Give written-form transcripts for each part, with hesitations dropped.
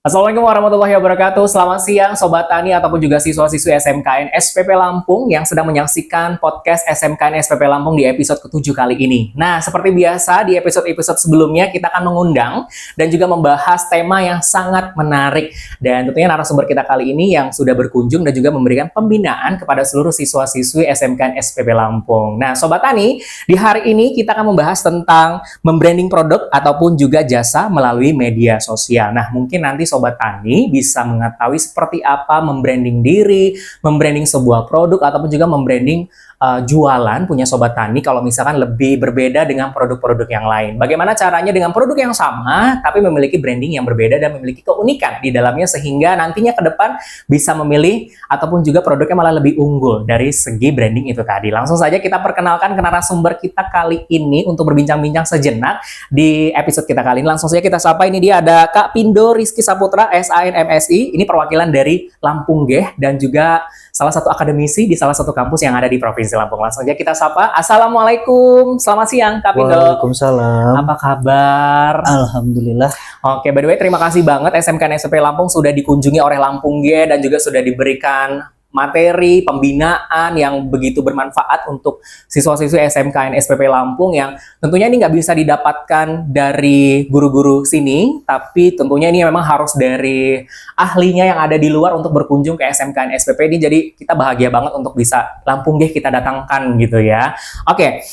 Assalamualaikum warahmatullahi wabarakatuh. Selamat siang Sobat Tani ataupun juga siswa-siswi SMKN SPP Lampung yang sedang menyaksikan podcast SMKN SPP Lampung di episode ke-7 kali ini. Nah, seperti biasa di episode-episode sebelumnya kita akan mengundang dan juga membahas tema yang sangat menarik. Dan tentunya narasumber kita kali ini yang sudah berkunjung dan juga memberikan pembinaan kepada seluruh siswa-siswi SMKN SPP Lampung. Nah, Sobat Tani, di hari ini kita akan membahas tentang membranding produk ataupun juga jasa melalui media sosial. Nah, mungkin nanti Sobat Tani bisa mengetahui seperti apa membranding diri, membranding sebuah produk, ataupun juga membranding jualan punya Sobat Tani kalau misalkan lebih berbeda dengan produk-produk yang lain. Bagaimana caranya dengan produk yang sama, tapi memiliki branding yang berbeda dan memiliki keunikan di dalamnya sehingga nantinya ke depan bisa memilih ataupun juga produknya malah lebih unggul dari segi branding itu tadi. Langsung saja kita perkenalkan ke narasumber kita kali ini untuk berbincang-bincang sejenak di episode kita kali ini. Langsung saja kita sapa, ini dia ada Kak Pindo Rizky Saputra, SAN MSI. Ini perwakilan dari Lampung Geh dan juga salah satu akademisi di salah satu kampus yang ada di Provinsi Lampung. Langsung aja kita sapa. Assalamualaikum. Selamat siang Kak Pindo. Waalaikumsalam. Apa kabar? Alhamdulillah. Oke, by the way terima kasih banget SMKN SPP Lampung sudah dikunjungi oleh Lampung Geh dan juga sudah diberikan materi pembinaan yang begitu bermanfaat untuk siswa-siswi SMKN SPP Lampung yang tentunya ini nggak bisa didapatkan dari guru-guru sini, tapi tentunya ini memang harus dari ahlinya yang ada di luar untuk berkunjung ke SMKN SPP ini. Jadi kita bahagia banget untuk bisa Lampung Geh kita datangkan gitu ya. Oke,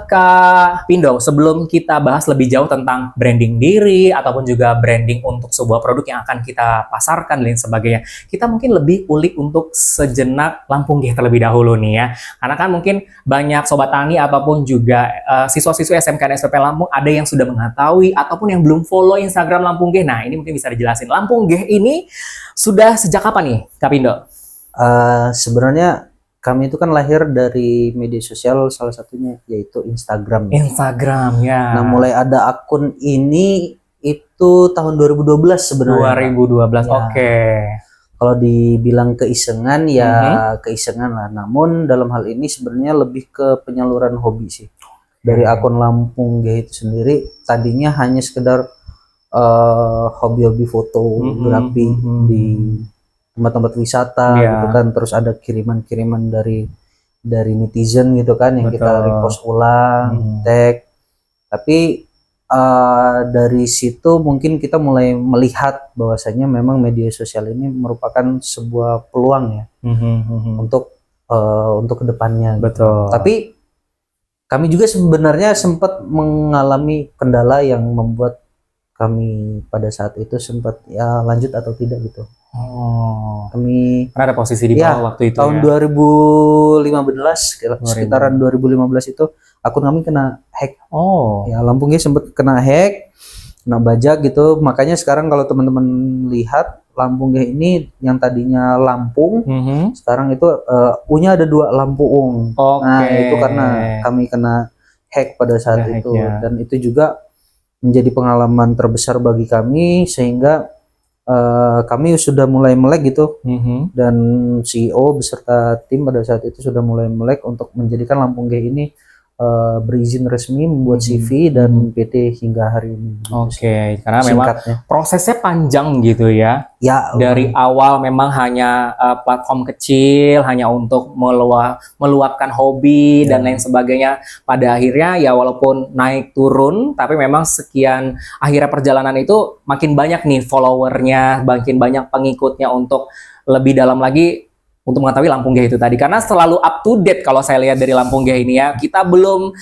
Kak Pindo, sebelum kita bahas lebih jauh tentang branding diri ataupun juga branding untuk sebuah produk yang akan kita pasarkan dan lain sebagainya, kita mungkin lebih ulik untuk sejenak Lampung Geh terlebih dahulu nih ya. Karena kan mungkin banyak Sobat Tani ataupun juga siswa-siswi SMKN SPP Lampung ada yang sudah mengetahui ataupun yang belum follow Instagram Lampung Geh. Nah, ini mungkin bisa dijelasin. Lampung Geh ini sudah sejak kapan nih, Kak Pindo? Sebenarnya kami itu kan lahir dari media sosial, salah satunya yaitu Instagram. Instagram ya. Nah, mulai ada akun ini itu tahun 2012 sebenarnya. 2012, Ya. oke. Kalau dibilang keisengan ya keisengan lah. Namun dalam hal ini sebenarnya lebih ke penyaluran hobi sih. Dari akun Lampung Geh itu sendiri tadinya hanya sekedar hobi-hobi fotografi di tempat-tempat wisata gitu kan, terus ada kiriman-kiriman dari netizen gitu kan yang kita repost ulang, tag. Tapi dari situ mungkin kita mulai melihat bahwasanya memang media sosial ini merupakan sebuah peluang ya untuk kedepannya. Betul. Gitu. Tapi kami juga sebenarnya sempat mengalami kendala yang membuat kami pada saat itu sempat ya lanjut atau tidak gitu. Kami karena ada posisi di bawah waktu itu tahun ya. 2015 sekitaran 2015 itu akun kami kena hack. Ya, Lampung Geh sempat kena hack, kena bajak gitu. Makanya sekarang kalau teman-teman lihat Lampung Geh ini yang tadinya Lampung, sekarang itu U-nya ada 2 Lampung. Nah, itu karena kami kena hack pada saat itu dan itu juga menjadi pengalaman terbesar bagi kami sehingga kami sudah mulai melek gitu dan CEO beserta tim pada saat itu sudah mulai melek untuk menjadikan Lampung Geh ini berizin resmi membuat CV dan PT hingga hari ini. Oke, karena memang prosesnya panjang gitu ya. Ya, dari awal memang hanya platform kecil, hanya untuk meluapkan hobi dan lain sebagainya. Pada akhirnya ya walaupun naik turun, tapi memang sekian akhirnya perjalanan itu makin banyak nih followernya, makin banyak pengikutnya untuk lebih dalam lagi untuk mengetahui Lampung Geh itu tadi. Karena selalu up to date kalau saya lihat dari Lampung Geh ini ya. Kita belum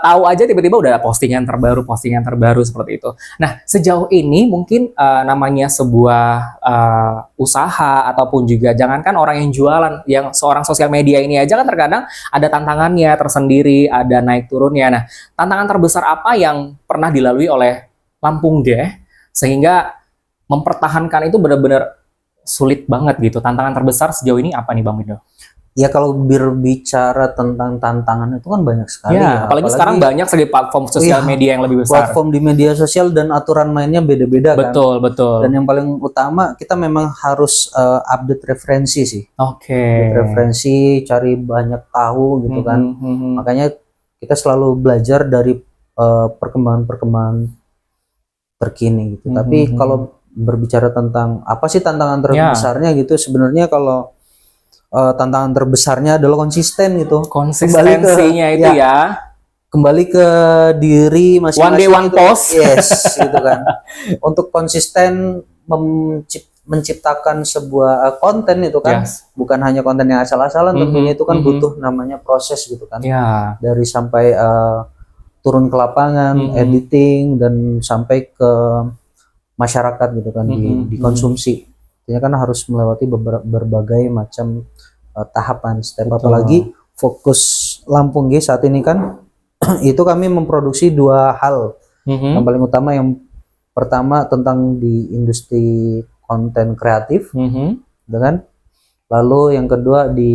tahu aja tiba-tiba udah postingan terbaru seperti itu. Nah, sejauh ini mungkin namanya sebuah usaha ataupun juga jangankan orang yang jualan, yang seorang sosial media ini aja kan terkadang ada tantangannya tersendiri, ada naik turunnya. Nah, tantangan terbesar apa yang pernah dilalui oleh Lampung Geh sehingga mempertahankan itu benar-benar sulit banget gitu? Tantangan terbesar sejauh ini apa nih Bang Pindo? Ya kalau berbicara tentang tantangan itu kan banyak sekali ya. Apalagi sekarang banyak sekali platform sosial media yang lebih besar. Platform di media sosial dan aturan mainnya beda-beda kan. Betul. Dan yang paling utama kita memang harus update referensi sih. Referensi, cari banyak tahu gitu kan. Makanya kita selalu belajar dari perkembangan-perkembangan terkini gitu. Tapi kalau berbicara tentang apa sih tantangan terbesarnya gitu, sebenarnya kalau tantangan terbesarnya adalah konsisten gitu. Konsistensinya itu ya. Kembali ke diri masing-masing. One day one post. Yes, gitu kan. Untuk konsisten menciptakan sebuah konten itu kan, bukan hanya konten yang asal-asalan, tentunya itu kan butuh namanya proses gitu kan. Dari sampai turun ke lapangan, editing, dan sampai ke masyarakat gitu kan, dikonsumsi. Artinya kan harus melewati berbagai macam tahapan, step. Apalagi fokus Lampung G saat ini kan itu kami memproduksi dua hal. Yang paling utama, yang pertama tentang di industri konten kreatif, dengan lalu yang kedua di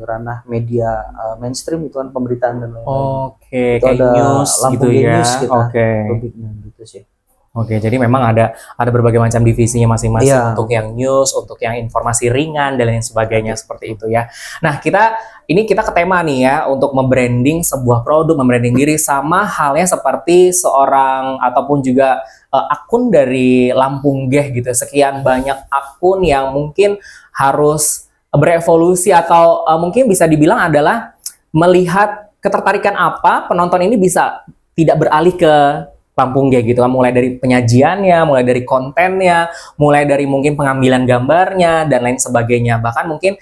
ranah media mainstream, itu kan pemberitaan dan lain-lain. Itu kayak ada news Lampung gitu ya. News kita, gitu sih. Oke, jadi memang ada berbagai macam divisinya masing-masing, untuk yang news, untuk yang informasi ringan dan lain sebagainya, seperti itu ya. Nah, kita ke tema nih ya, untuk membranding sebuah produk, membranding diri, sama halnya seperti seorang ataupun juga akun dari Lampung Geh gitu. Sekian banyak akun yang mungkin harus berevolusi, atau mungkin bisa dibilang adalah melihat ketertarikan apa penonton ini bisa tidak beralih ke Lampung Geh gitu kan, mulai dari penyajiannya, mulai dari kontennya, mulai dari mungkin pengambilan gambarnya dan lain sebagainya, bahkan mungkin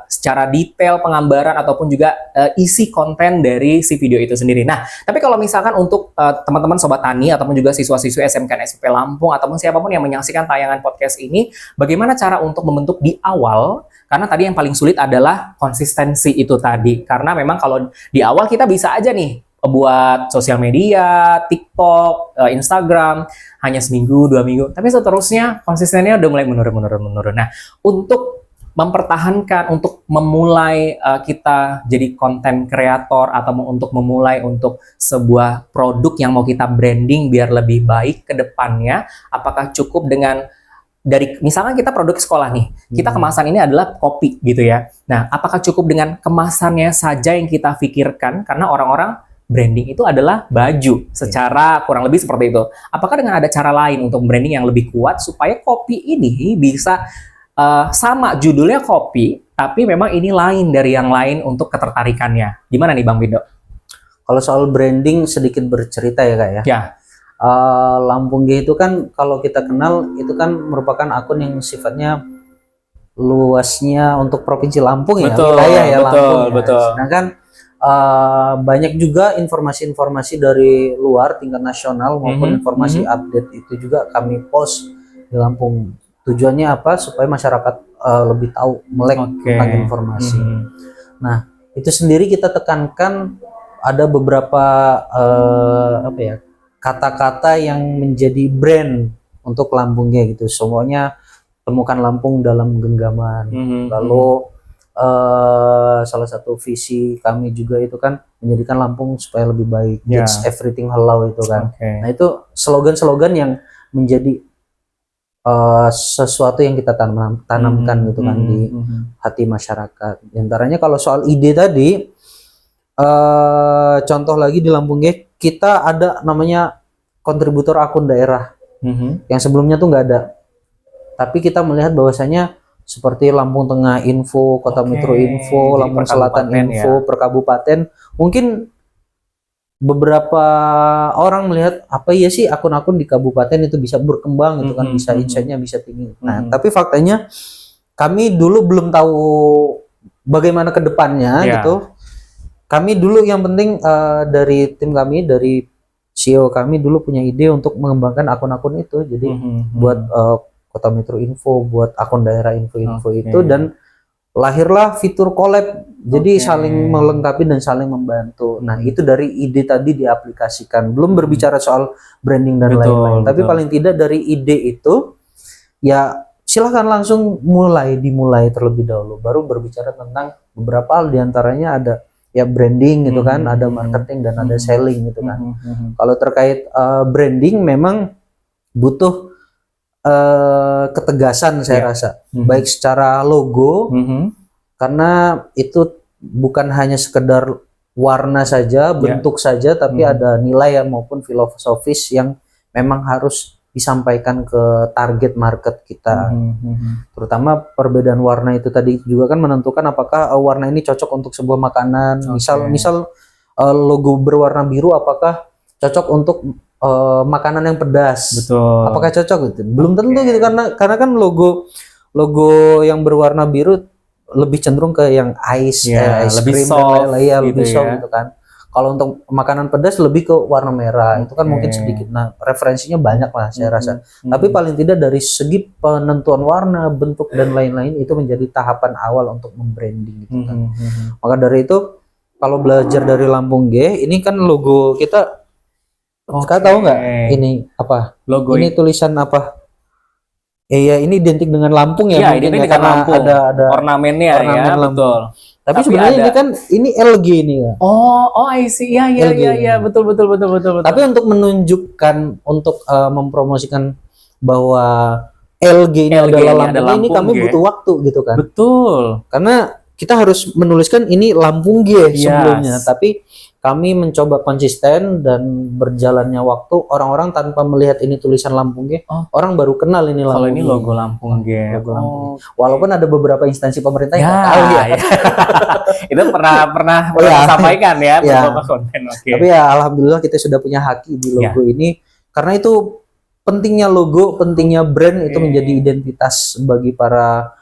secara detail penggambaran ataupun juga isi konten dari si video itu sendiri. Nah, tapi kalau misalkan untuk teman-teman Sobat Tani ataupun juga siswa-siswi SMKN SPP Lampung ataupun siapapun yang menyaksikan tayangan podcast ini, bagaimana cara untuk membentuk di awal? Karena tadi yang paling sulit adalah konsistensi itu tadi, karena memang kalau di awal kita bisa aja nih buat sosial media, TikTok, Instagram, hanya seminggu, 2 minggu. Tapi seterusnya konsistennya udah mulai menurun. Nah, untuk mempertahankan, untuk memulai kita jadi konten kreator, atau untuk memulai untuk sebuah produk yang mau kita branding biar lebih baik ke depannya, apakah cukup dengan dari misalkan kita produk sekolah nih, kita kemasan ini adalah kopi gitu ya. Nah, apakah cukup dengan kemasannya saja yang kita pikirkan? Karena orang-orang branding itu adalah baju, secara kurang lebih seperti itu. Apakah dengan ada cara lain untuk branding yang lebih kuat supaya kopi ini bisa sama judulnya kopi, tapi memang ini lain dari yang lain untuk ketertarikannya? Gimana nih Bang Bindo? Kalau soal branding sedikit bercerita ya Kak ya. Lampung G itu kan kalau kita kenal itu kan merupakan akun yang sifatnya luasnya untuk provinsi Lampung ya, wilayah ya Lampung. Sedangkan banyak juga informasi-informasi dari luar tingkat nasional maupun informasi update itu juga kami post di Lampung. Tujuannya apa? Supaya masyarakat lebih tahu, melek tentang informasi. Nah, itu sendiri kita tekankan ada beberapa kata-kata yang menjadi brand untuk Lampungnya gitu. Semuanya temukan Lampung dalam genggaman. Lalu salah satu visi kami juga itu kan menjadikan Lampung supaya lebih baik, it's everything hello itu kan. Nah, itu slogan-slogan yang menjadi sesuatu yang kita tanamkan gitu kan di hati masyarakat. Di antaranya kalau soal ide tadi, contoh lagi di Lampung G kita ada namanya kontributor akun daerah yang sebelumnya tuh nggak ada, tapi kita melihat bahwasanya seperti Lampung Tengah Info, Kota Metro Info, Lampung Selatan Info, per kabupaten. Mungkin beberapa orang melihat apa ya sih akun-akun di kabupaten itu bisa berkembang gitu kan, bisa insight-nya bisa tinggi. Nah, tapi faktanya kami dulu belum tahu bagaimana ke depannya gitu. Kami dulu yang penting dari tim kami, dari CEO kami dulu punya ide untuk mengembangkan akun-akun itu. Jadi buat Kota Metro Info, buat akun daerah info-info itu, dan lahirlah fitur collab. Jadi saling melengkapi dan saling membantu. Nah, itu dari ide tadi diaplikasikan. Belum berbicara soal branding dan lain-lain. Tapi paling tidak dari ide itu ya silahkan langsung dimulai terlebih dahulu. Baru berbicara tentang beberapa hal, diantaranya ada ya branding gitu kan, ada marketing dan ada selling gitu kan. Kalau terkait branding memang butuh ketegasan saya rasa, baik secara logo, karena itu bukan hanya sekedar warna saja, bentuk saja, tapi ada nilai maupun filosofis yang memang harus disampaikan ke target market kita. Terutama perbedaan warna itu tadi juga kan menentukan apakah warna ini cocok untuk sebuah makanan. Misal logo berwarna biru apakah cocok untuk makanan yang pedas. Betul. Apakah cocok gitu? Belum tentu gitu, karena kan logo yang berwarna biru lebih cenderung ke yang ice lebih cream soft, lebih soft gitu kan. Kalau untuk makanan pedas lebih ke warna merah, itu kan mungkin sedikit. Nah, referensinya banyak lah saya rasa. Tapi paling tidak dari segi penentuan warna, bentuk dan lain-lain itu menjadi tahapan awal untuk membranding gitu kan. Maka dari itu kalau belajar dari Lampung G, ini kan logo kita. Kalian tahu nggak ini apa? Logo ini tulisan apa? Iya, ini identik dengan Lampung ya, mungkin ya, karena Lampung. ada ornamennya ya, betul. Tapi sebenarnya ini kan LG ini ya. Oh, I see. Iya, betul. Tapi untuk menunjukkan, untuk mempromosikan bahwa LG ini adalah Lampung, ini kami butuh waktu gitu kan. Betul. Karena kita harus menuliskan ini Lampung G sebelumnya, tapi kami mencoba konsisten dan berjalannya waktu, orang-orang tanpa melihat ini tulisan Lampung G, orang baru kenal ini Lampung. Kalau ini logo Lampung G. Walaupun ada beberapa instansi pemerintah yang tahu ya. Itu pernah sampaikan ya beberapa konten. Tapi ya alhamdulillah kita sudah punya haki di logo ini, karena itu pentingnya logo, pentingnya brand itu menjadi identitas bagi para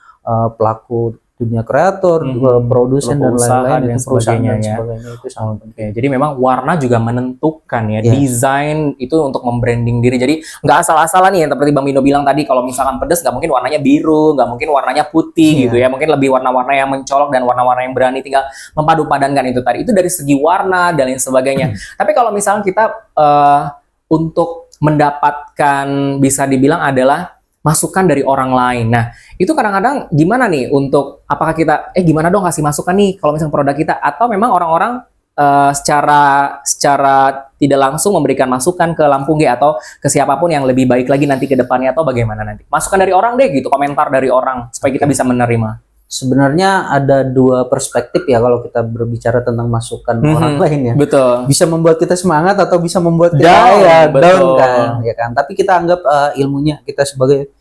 pelaku dunia kreator, produsen dan lain-lain, itu perusahaan dan sebagainya itu sangat penting. Jadi memang warna juga menentukan ya, desain itu untuk membranding diri. Jadi nggak asal-asalan nih, seperti Bang Mindo bilang tadi, kalau misalkan pedas nggak mungkin warnanya biru, nggak mungkin warnanya putih gitu ya, mungkin lebih warna-warna yang mencolok dan warna-warna yang berani, tinggal mempadu-padankan itu tadi. Itu dari segi warna dan lain sebagainya. Tapi kalau misalnya kita untuk mendapatkan, bisa dibilang adalah masukan dari orang lain. Nah, itu kadang-kadang gimana nih untuk, apakah kita gimana dong kasih masukan nih kalau misalnya produk kita, atau memang orang-orang secara tidak langsung memberikan masukan ke Lampung G atau ke siapapun yang lebih baik lagi nanti ke depannya, atau bagaimana nanti? Masukan dari orang deh gitu, komentar dari orang supaya kita bisa menerima. Sebenarnya ada dua perspektif ya kalau kita berbicara tentang masukan orang lain ya. Betul. Bisa membuat kita semangat atau bisa membuat kita down kan, ya kan. Tapi kita anggap ilmunya kita sebagai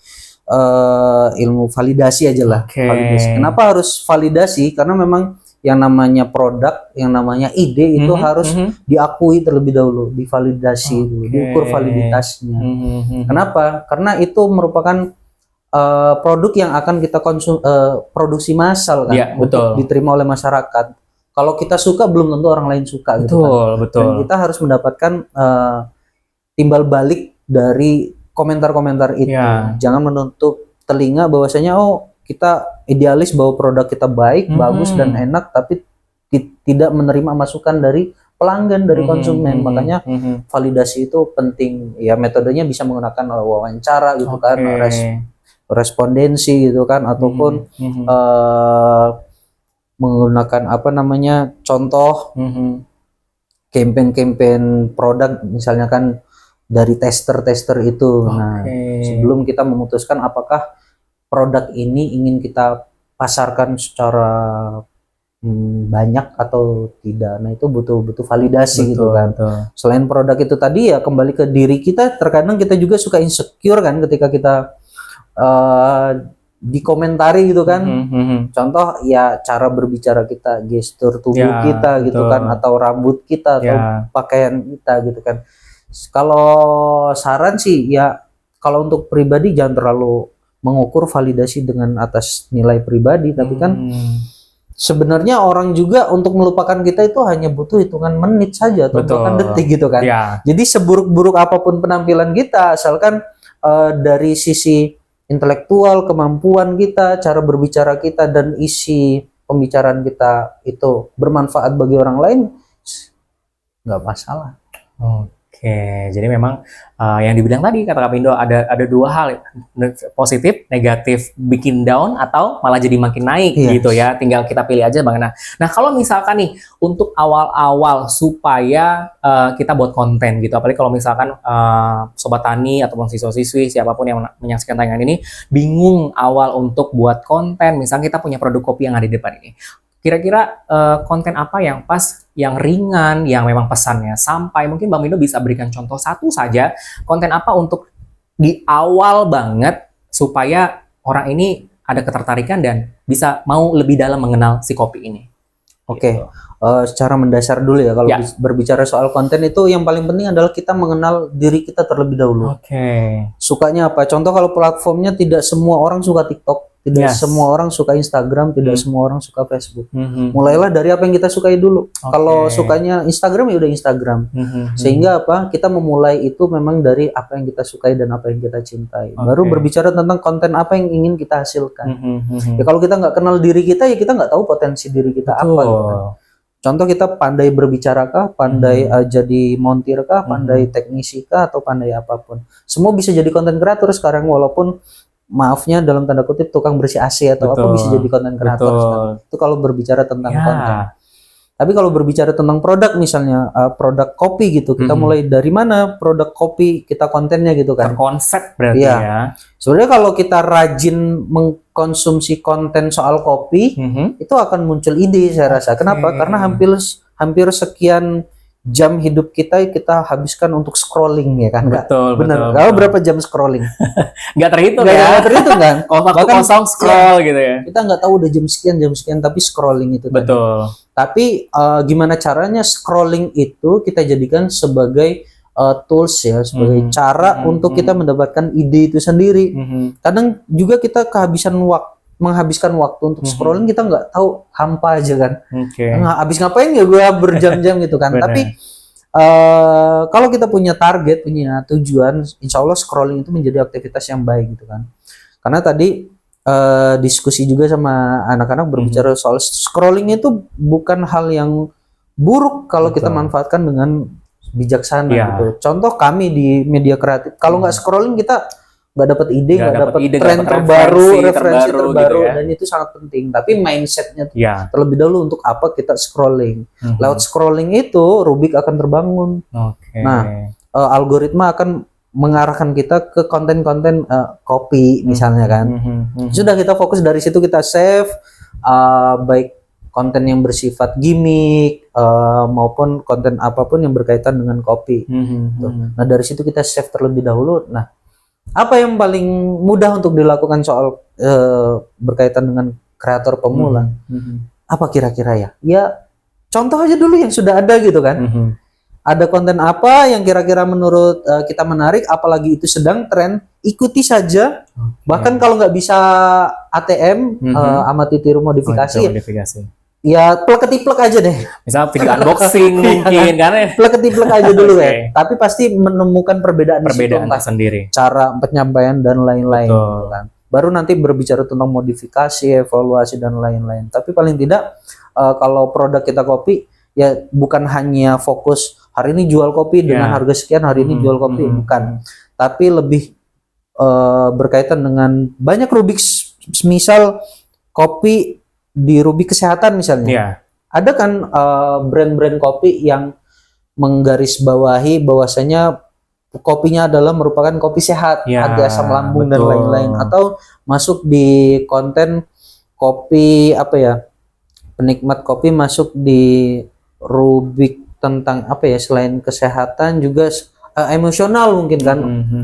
ilmu validasi aja lah. Validasi. Kenapa harus validasi? Karena memang yang namanya produk, yang namanya ide itu harus diakui terlebih dahulu, divalidasi dulu, diukur validitasnya. Kenapa? Karena itu merupakan produk yang akan kita produksi massal kan, untuk diterima oleh masyarakat. Kalau kita suka belum tentu orang lain suka gitu kan. Dan kita harus mendapatkan timbal balik dari komentar-komentar itu. Jangan menutup telinga bahwasanya kita idealis bahwa produk kita baik, bagus dan enak, tapi tidak menerima masukan dari pelanggan, dari konsumen. Makanya validasi itu penting. Ya, metodenya bisa menggunakan wawancara gitu kan, respondensi gitu kan, ataupun menggunakan contoh campaign produk, misalnya kan dari tester itu. Nah, sebelum kita memutuskan apakah produk ini ingin kita pasarkan secara banyak atau tidak, nah itu butuh validasi gitu kan. Selain produk itu tadi ya kembali ke diri kita, terkadang kita juga suka insecure kan ketika kita dikomentari gitu kan. Contoh ya cara berbicara kita, gestur tubuh kita gitu kan, atau rambut kita, atau pakaian kita gitu kan. Kalau saran sih ya, kalau untuk pribadi jangan terlalu mengukur validasi dengan atas nilai pribadi, tapi kan sebenarnya orang juga untuk melupakan kita itu hanya butuh hitungan menit saja atau bahkan detik gitu kan. Jadi seburuk-buruk apapun penampilan kita, asalkan dari sisi intelektual, kemampuan kita, cara berbicara kita, dan isi pembicaraan kita itu bermanfaat bagi orang lain, nggak masalah. Jadi memang yang dibilang tadi kata Kak Pindo, ada dua hal, positif, negatif, bikin down atau malah jadi makin naik gitu ya. Tinggal kita pilih aja bagaimana. Nah, kalau misalkan nih untuk awal-awal supaya kita buat konten gitu, apalagi kalau misalkan sobat tani ataupun siswa-siswi siapapun yang menyaksikan tayangan ini bingung awal untuk buat konten, misalnya kita punya produk kopi yang ada di depan ini. Kira-kira konten apa yang pas, yang ringan, yang memang pesannya sampai, mungkin Bang Mindo bisa berikan contoh satu saja konten apa untuk di awal banget supaya orang ini ada ketertarikan dan bisa mau lebih dalam mengenal si kopi ini? Oke. Gitu. Secara mendasar dulu ya, kalau Ya. berbicara soal konten itu yang paling penting adalah kita mengenal diri kita terlebih dahulu. Oke. Sukanya apa? Contoh kalau platformnya tidak semua orang suka TikTok, tidak Yes. semua orang suka Instagram, tidak semua orang suka Facebook. Mhm. Mulailah dari apa yang kita sukai dulu. Oke. Kalau sukanya Instagram ya udah Instagram. Mhm. Sehingga apa? Kita memulai itu memang dari apa yang kita sukai dan apa yang kita cintai. Baru Oke. berbicara tentang konten apa yang ingin kita hasilkan. Mhm. Mhm. Ya kalau kita nggak kenal diri kita, ya kita nggak tahu potensi diri kita apa. Gitu kan. Contoh kita pandai berbicara kah, pandai jadi montir kah, pandai teknisi kah, atau pandai apapun. Semua bisa jadi konten kreator sekarang, walaupun maafnya dalam tanda kutip tukang bersih AC atau apa Betul. bisa jadi konten kreator Betul. sekarang. Itu kalau berbicara tentang Ya. konten. Tapi kalau berbicara tentang produk misalnya produk kopi gitu, kita Mhm. mulai dari mana produk kopi kita kontennya gitu kan. Terkonsep berarti Iya. ya. Sebenarnya kalau kita rajin mengkonsumsi konten soal kopi, Mhm. itu akan muncul ide saya rasa. Kenapa? Karena hampir sekian jam hidup kita habiskan untuk scrolling ya kan? Betul, Benar. betul, Kalau betul. berapa jam scrolling? Nggak terhitung Nggak ya. terhitung kan? Waktu Bahkan- kosong scroll gitu ya. Kita nggak tahu udah jam sekian tapi scrolling itu tadi. Betul. Tapi gimana caranya scrolling itu kita jadikan sebagai tools ya, sebagai cara untuk kita mendapatkan ide itu sendiri. Mhm. Kadang juga kita menghabiskan waktu untuk scrolling, kita nggak tahu, hampa aja kan. Oke. Habis ngapain ya gue berjam-jam gitu kan. Benar. Tapi kalau kita punya target, punya tujuan, insya Allah scrolling itu menjadi aktivitas yang baik gitu kan. Karena tadi diskusi juga sama anak-anak berbicara soal scrolling itu bukan hal yang buruk kalau kita Betul. manfaatkan dengan bijaksana Ya. gitu. Contoh kami di media kreatif, kalau nggak scrolling kita nggak dapat ide, Nggak nggak dapat dapat ide, nggak tren dapat terbaru, referensi referensi terbaru terbaru, gitu ya. dan itu sangat penting. Tapi mindsetnya Ya. terlebih dahulu untuk apa kita scrolling. Mhm. Lewat scrolling itu Rubik akan terbangun. Oke. Nah, algoritma akan mengarahkan kita ke konten-konten kopi misalnya kan. Mhm. Sudah kita fokus dari situ, kita save baik konten yang bersifat gimmick maupun konten apapun yang berkaitan dengan kopi. Mhm. Nah, dari situ kita save terlebih dahulu. Nah, apa yang paling mudah untuk dilakukan soal berkaitan dengan kreator pemula? Mhm. Apa kira-kira ya? Ya, contoh aja dulu yang sudah ada gitu kan. Mhm. Ada konten apa yang kira-kira menurut kita menarik, apalagi itu sedang tren, ikuti saja. Bahkan kalau nggak bisa ATM, amati tiru modifikasi, Oh, modifikasi. ya plek-ketiplek aja deh. Misal video unboxing mungkin kan ya. Plek-ketiplek aja dulu Oke. ya. Tapi pasti menemukan perbedaan di situ, Perbedaan entah tersendiri. cara penyampaian dan lain-lain. Betul. Gitu kan. Baru nanti berbicara tentang modifikasi, evaluasi dan lain-lain. Tapi paling tidak kalau produk kita kopi, ya bukan hanya fokus hari ini jual kopi dengan harga sekian, hari ini jual kopi, bukan. Tapi lebih berkaitan dengan banyak rubik, misal kopi di rubik kesehatan misalnya. Iya. Ada kan brand-brand kopi yang menggarisbawahi bahwasanya kopinya adalah merupakan kopi sehat, Ya, anti asam lambung dan betul. lain-lain, atau masuk di konten kopi apa ya, penikmat kopi masuk di rubik tentang apa ya, selain kesehatan juga emosional mungkin kan.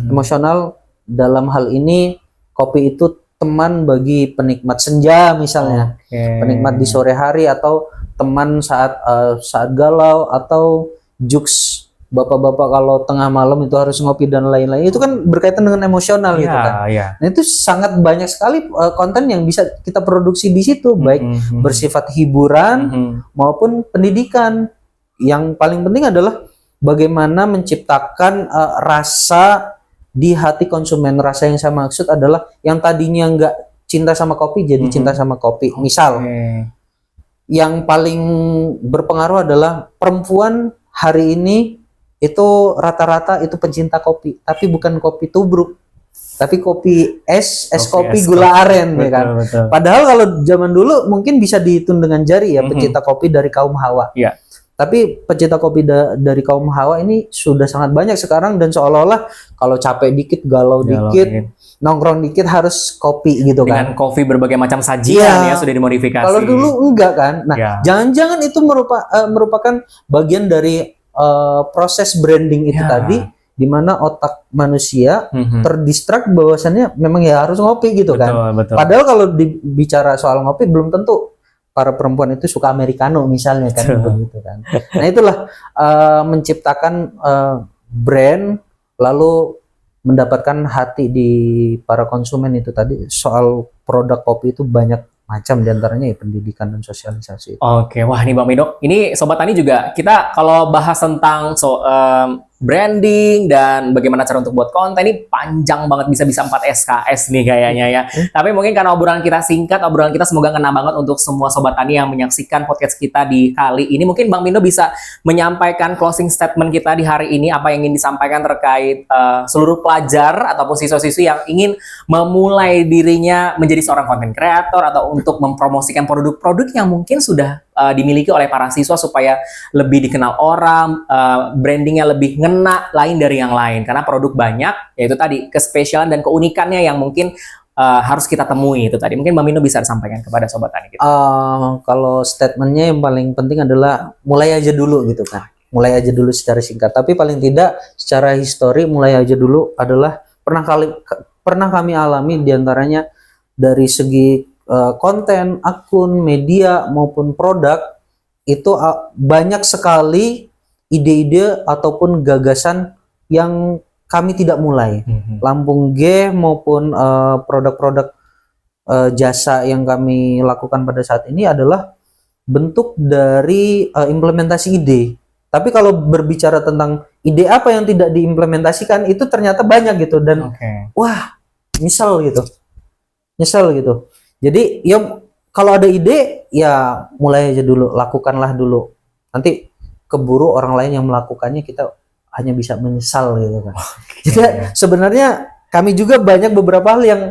Emosional dalam hal ini kopi itu teman bagi penikmat senja misalnya, penikmat di sore hari, atau teman saat galau, atau jokes bapak-bapak kalau tengah malam itu harus ngopi dan lain-lain. Itu kan berkaitan dengan emosional gitu kan. Iya. Nah, itu sangat banyak sekali konten yang bisa kita produksi di situ, baik bersifat hiburan maupun pendidikan. Yang paling penting adalah bagaimana menciptakan rasa di hati konsumen. Rasa yang saya maksud adalah yang tadinya nggak cinta sama kopi jadi cinta sama kopi. Misal, yang paling berpengaruh adalah perempuan hari ini itu rata-rata itu pencinta kopi, tapi bukan kopi tubruk, tapi kopi es kopi gula aren ya kan. Betul. Padahal kalau zaman dulu mungkin bisa dihitung dengan jari ya pencinta kopi dari kaum Hawa. Iya. Tapi pencinta kopi dari kaum Hawa ini sudah sangat banyak sekarang, dan seolah-olah kalau capek dikit, galau dikit, nongkrong dikit harus kopi gitu kan. Dengan kopi berbagai macam sajian ya sudah dimodifikasi. Kalau dulu enggak kan. Nah, jangan-jangan itu merupakan bagian dari proses branding itu tadi dimana otak manusia terdistrak bahwasannya memang ya harus ngopi gitu kan. Betul. Padahal kalau bicara soal ngopi belum tentu para perempuan itu suka americano misalnya kan, begitu kan. Nah itulah menciptakan brand lalu mendapatkan hati di para konsumen itu tadi. Soal produk kopi itu banyak macam, diantaranya ya pendidikan dan sosialisasi. Oke, wah ini Bang Mindo, ini Sobat Tani juga kita kalau bahas tentang branding dan bagaimana cara untuk buat konten ini panjang banget, bisa-bisa 4 SKS nih kayaknya ya. Tapi mungkin karena obrolan kita singkat, obrolan kita semoga kena banget untuk semua Sobat Tani yang menyaksikan podcast kita di kali ini. Mungkin Bang Mindo bisa menyampaikan closing statement kita di hari ini, apa yang ingin disampaikan terkait seluruh pelajar ataupun siswa-siswi yang ingin memulai dirinya menjadi seorang konten kreator atau untuk mempromosikan produk-produk yang mungkin sudah dimiliki oleh para siswa supaya lebih dikenal orang, brandingnya lebih ngena lain dari yang lain. Karena produk banyak, yaitu tadi kespesialan dan keunikannya yang mungkin harus kita temui itu tadi. Mungkin Mbak Mindo bisa disampaikan kepada Sobat Tani kita. Kalau statementnya yang paling penting adalah mulai aja dulu gitu kan. Mulai aja dulu secara singkat. Tapi paling tidak secara histori mulai aja dulu adalah pernah kami alami diantaranya dari segi konten, akun, media maupun produk itu banyak sekali ide-ide ataupun gagasan yang kami tidak mulai. Lampung G maupun produk-produk jasa yang kami lakukan pada saat ini adalah bentuk dari implementasi ide. Tapi kalau berbicara tentang ide apa yang tidak diimplementasikan itu ternyata banyak gitu, dan wah nyesel gitu. Jadi ya kalau ada ide ya mulai aja dulu, lakukanlah dulu. Nanti keburu orang lain yang melakukannya, kita hanya bisa menyesal gitu kan. Jadi sebenarnya kami juga banyak beberapa hal yang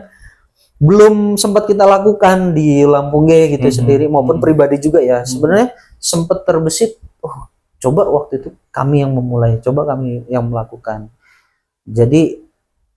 belum sempat kita lakukan di Lampung G gitu sendiri maupun pribadi juga ya. Sebenarnya sempat terbesit, coba waktu itu kami yang memulai, coba kami yang melakukan. Jadi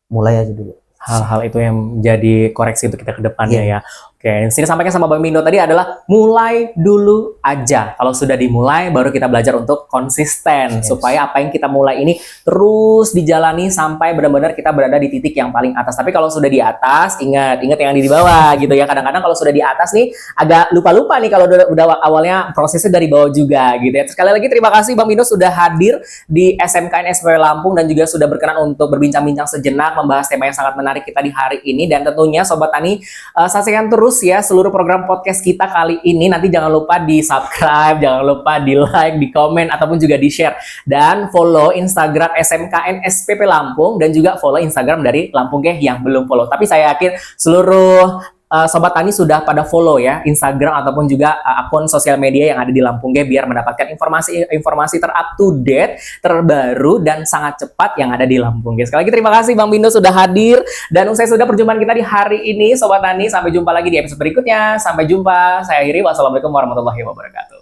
mulai aja dulu. Hal-hal itu yang jadi koreksi untuk kita ke depannya ya. Oke, sini sampaikan sama Bang Mindo tadi adalah mulai dulu aja. Kalau sudah dimulai, baru kita belajar untuk konsisten. Supaya apa yang kita mulai ini terus dijalani sampai benar-benar kita berada di titik yang paling atas. Tapi kalau sudah di atas, ingat yang di bawah gitu ya. Kadang-kadang kalau sudah di atas nih, agak lupa-lupa nih kalau udah awalnya prosesnya dari bawah juga gitu ya. Sekali lagi terima kasih Bang Mindo sudah hadir di SMKN SPP Lampung dan juga sudah berkenan untuk berbincang-bincang sejenak membahas tema yang sangat menarik kita di hari ini. Dan tentunya Sobat Tani, saksikan terus ya seluruh program podcast kita kali ini. Nanti jangan lupa di subscribe, jangan lupa di like, di komen, ataupun juga di share. Dan follow Instagram SMKN SPP Lampung dan juga follow Instagram dari Lampung G yang belum follow. Tapi saya yakin seluruh Sobat Tani sudah pada follow ya Instagram ataupun juga akun sosial media yang ada di Lampung G biar mendapatkan informasi ter-up to date, terbaru dan sangat cepat yang ada di Lampung G. Sekali lagi terima kasih Bang Mindo sudah hadir, dan usai sudah perjumpaan kita di hari ini Sobat Tani, sampai jumpa lagi di episode berikutnya. Sampai jumpa, saya akhiri, wassalamualaikum warahmatullahi wabarakatuh.